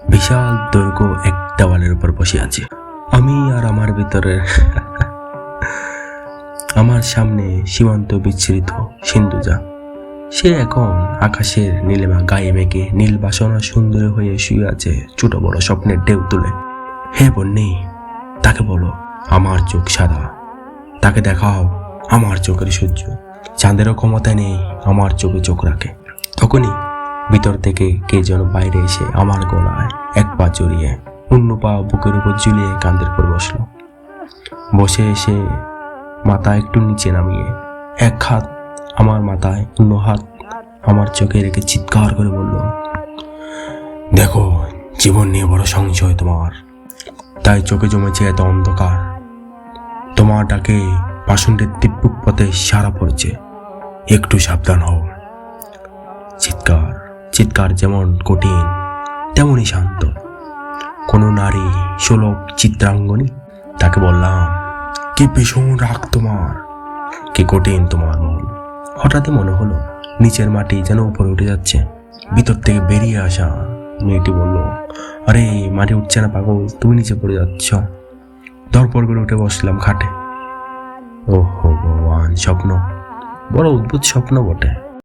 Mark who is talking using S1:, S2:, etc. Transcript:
S1: বিশাল দৈর্ঘ্য এক দেওয়ালের উপর বসে আছে। আমি আর আমার ভিতরে আমার সামনে সীমান্ত বিচ্ছুরিত সিন্ধুজা। সে এখন আকাশের নীলিমা গায়ে মেঘে নীল বাসনা সুন্দরী হয়ে শুয়ে আছে, ছোট বড় স্বপ্নের ঢেউ তুলে। হে বন্যি, তাকে বলো আমার চোখ সাদা, তাকে দেখাও আমার চোখের সূর্য। চাঁদেরও ক্ষমতা নেই আমার চোখে চোখ রাখে। তখনই ভিতর থেকে কে যেন বাইরে এসে আমার গলায় এক পা জড়িয়ে অন্য পা বুকের উপর ঝুলিয়ে কাঁধের উপর বসলো। বসে এসে মাথা একটু নিচে নামিয়ে এক হাত আমার মাথায়, অন্য হাত আমার চোখে রেখে চিৎকার করে বলল, দেখো জীবন নিয়ে বড় সংশয় তোমার, তাই চোখে জমেছে এত অন্ধকার। তোমার ডাকে পাষণ্ডের দিব্যুক পথে সারা পড়েছে, একটু সাবধান হও। চিৎকার যেমন কঠিন তেমনই শান্ত, কোনো নারী সুলভ চিত্রাঙ্গনী। তাকে বললাম, কি ভীষণ রাগ তোমার, কি কঠিন তোমার মন। হঠাৎই মনে হলো নিচের মাটি যেন উপরে উঠে যাচ্ছে। ভিতর থেকে বেরিয়ে আসা মেয়েটি বলল, আরে মাটি উঠছে না পাগল, তুমি নিচে পড়ে যাচ্ছ। ধরপড় করে উঠে বসলাম খাটে। ওহো ভগবান, স্বপ্ন, বড় অদ্ভুত স্বপ্ন বটে।